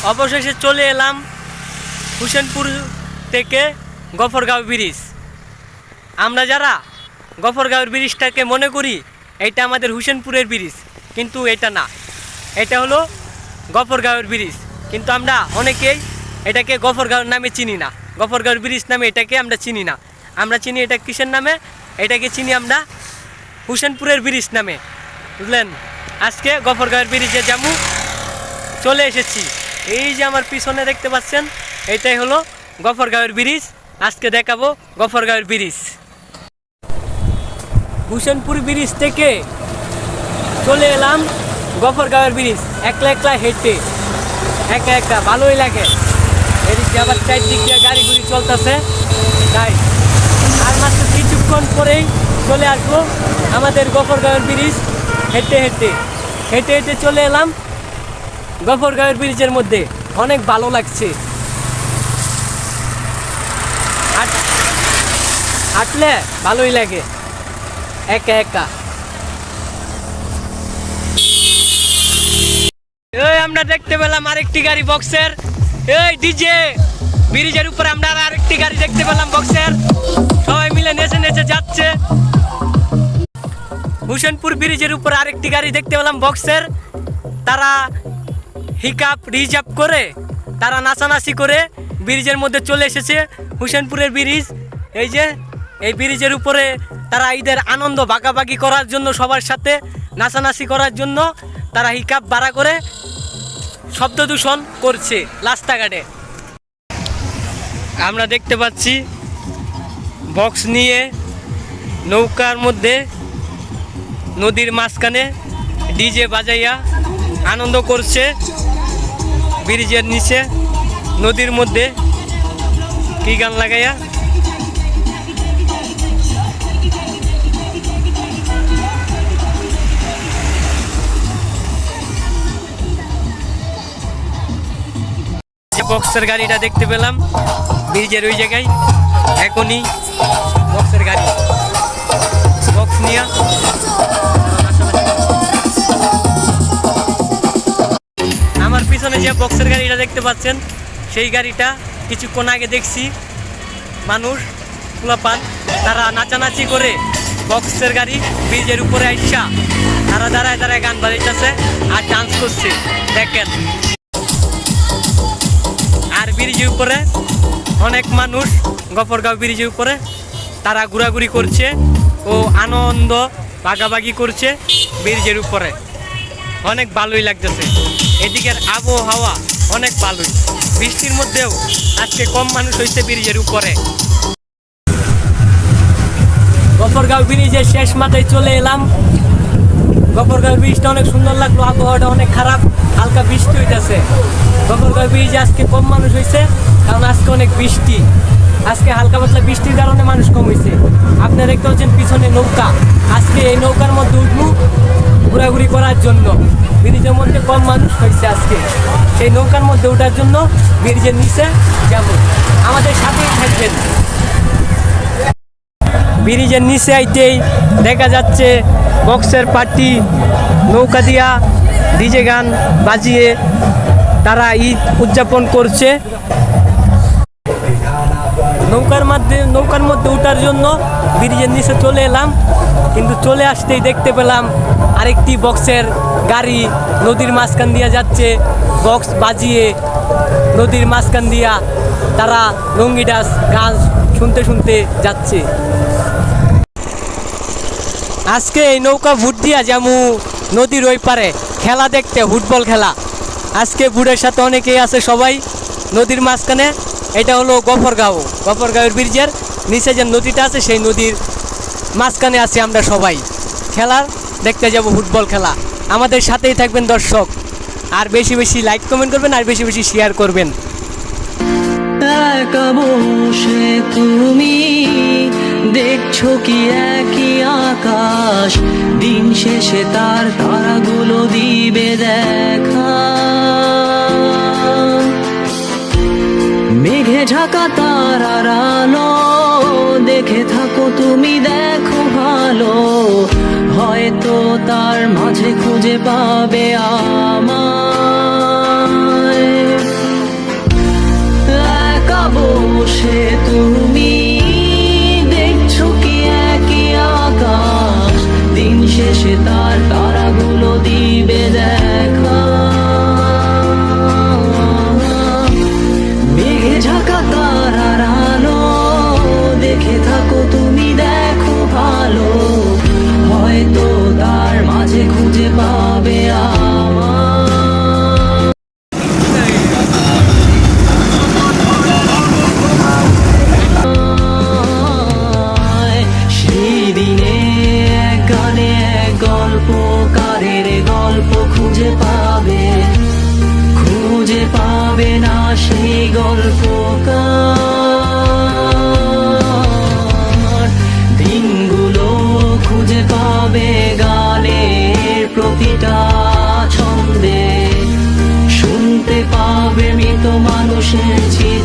অবশেষে চলে এলাম হোসেনপুর থেকে গফরগাঁও ব্রিজ। আমরা যারা গফরগাঁওয়ের ব্রিজটাকে মনে করি এটা আমাদের হোসেনপুরের ব্রিজ, কিন্তু এটা না, এটা হলো গফরগাঁওয়ের ব্রিজ। কিন্তু আমরা অনেকেই এটাকে গফরগাঁওর নামে চিনি না, গফরগাঁওর ব্রিজ নামে এটাকে আমরা চিনি না। আমরা চিনি এটা কিসের নামে? এটাকে চিনি আমরা হোসেনপুরের ব্রিজ নামে, বুঝলেন। আজকে গফরগাঁওয়ের ব্রিজে যাবো, চলে এসেছি। এই যে আমার পিছনে দেখতে পাচ্ছেন, এটাই হলো গফরগাঁওয়ের ব্রিজ। আজকে দেখাবো গফরগাঁওয়ের ব্রিজ। হোসেনপুর ব্রিজ থেকে চলে এলাম গফরগাঁওয়ের ব্রিজ, একলা একলা হেঁটে, একা একা ভালোই লাগে। এদিকে আবার চারদিক দিয়ে গাড়ি গুড়ি চলতেছে, তাই আর মাত্র কিছুক্ষণ পরেই চলে আসবো আমাদের গফরগাঁওয়ের ব্রিজ। হেঁটে হেঁটে হেঁটে হেঁটে চলে এলাম গফরগাঁওয়ের ব্রিজের মধ্যে, অনেক ভালো লাগছে। হাঁটলে ভালোই লাগে একা একা। এই আমরা দেখতে পেলাম আরেকটি গাড়ি বক্সের, এই ডিজে ব্রিজের উপরে আমরা আরেকটি গাড়ি দেখতে পেলাম বক্সের, সবাই মিলে নেচে নেচে যাচ্ছে। হোসেনপুর ব্রিজের উপর আরেকটি গাড়ি দেখতে পেলাম বক্সের, তারা হিকাপ রিজার্ভ করে, তারা নাচানাচি করে ব্রিজের মধ্যে চলে এসেছে হোসেনপুরের ব্রিজ। এই যে এই ব্রিজের উপরে তারা ঈদের আনন্দ ভাগাভাগি করার জন্য, সবার সাথে নাচানাচি করার জন্য তারা হিকাপ ভাড়া করে শব্দ দূষণ করছে রাস্তাঘাটে। আমরা দেখতে পাচ্ছি বক্স নিয়ে নৌকার মধ্যে নদীর মাঝখানে ডিজে বাজাইয়া আনন্দ করছে। ব্রিজের নিচে নদীর মধ্যে কি গান লাগাইয়া, বক্সের গাড়িটা দেখতে পেলাম ব্রিজের ওই জায়গায়, এখনই বক্সের গাড়ি বক্স নিয়ে। আমার পিছনে যে বক্সের গাড়িটা দেখতে পাচ্ছেন, সেই গাড়িটা কিছুক্ষণ আগে দেখছি মানুষ পোলাপান তারা নাচানাচি করে বক্সের গাড়ি ব্রিজের উপরে আইসা তারা দাঁড়ায় দাঁড়ায় গান বাজাইতেছে আর ডান্স করছে, দেখেন। আর ব্রিজের উপরে অনেক মানুষ গফরগাঁও ব্রিজের উপরে তারা ঘোরাঘুরি করছে ও আনন্দ ভাগাভাগি করছে ব্রিজের উপরে, অনেক ভালোই লাগতেছে। এদিকের আবহাওয়া অনেক ভালোই, বৃষ্টির মধ্যেও আজকে কম মানুষ হয়েছে ব্রিজের উপরে। গফরগাঁও ব্রিজের শেষ মাথায় চলে এলাম। গফরগাঁও ব্রিজটা অনেক সুন্দর লাগলো, আবহাওয়াটা অনেক খারাপ, হালকা বৃষ্টি হইতেছে। গফরগাঁও ব্রিজে আজকে কম মানুষ হয়েছে, কারণ আজকে অনেক বৃষ্টি। আজকে হালকা পাতলা বৃষ্টির কারণে মানুষ কম হয়েছে। আপনারা দেখতে পাচ্ছেন পিছনে নৌকা, আজকে এই নৌকার মধ্যে উঠবো ঘোরাঘুরি করার জন্য। ব্রিজের মধ্যে কম মানুষ হয়েছে আজকে, সেই নৌকার মধ্যে ওঠার জন্য ব্রিজের নিচে যাব, আমাদের সাথেই থাকবেন। ব্রিজের নিচে আইতেই দেখা যাচ্ছে বক্সের পার্টি নৌকা দিয়া ডিজে গান বাজিয়ে তারা ঈদ উদযাপন করছে। নৌকার মধ্যে ওঠার জন্য ব্রিজের নিচে চলে এলাম, কিন্তু চলে আসতেই দেখতে পেলাম আরেকটি বক্সের গাড়ি নদীর মাঝখান দিয়া যাচ্ছে, বক্স বাজিয়ে নদীর মাঝখান দিয়া তারা রঙ্গি ডান্স গান শুনতে শুনতে যাচ্ছে। আজকে এই নৌকা ভুট দিয়া যামু নদীর ওই পারে খেলা দেখতে, ফুটবল খেলা। আজকে বুড়ের সাথে অনেকেই আছে, সবাই নদীর মাঝখানে। এটা হলো গফরগাঁওয়ের ব্রিজের নিচে যে নদীটা আছে, সেই নদীর মাঝখানে আছি আমরা সবাই, খেলা দেখতে যাব ফুটবল খেলা। আমাদের সাথেই থাকবেন দর্শক, আর বেশি বেশি লাইক কমেন্ট করবেন, আর বেশি বেশি শেয়ার করবেন। একা বসে তুমি দেখছো কি একই আকাশ, দিন শেষে তার তারাগুলো দিবে দেখা। মেঘে ঢাকা তারার আলো দেখে থাকো তুমি, দেখো ভালো, হয়তো তার মাঝে খুঁজে পাবে আমায়। বসেছি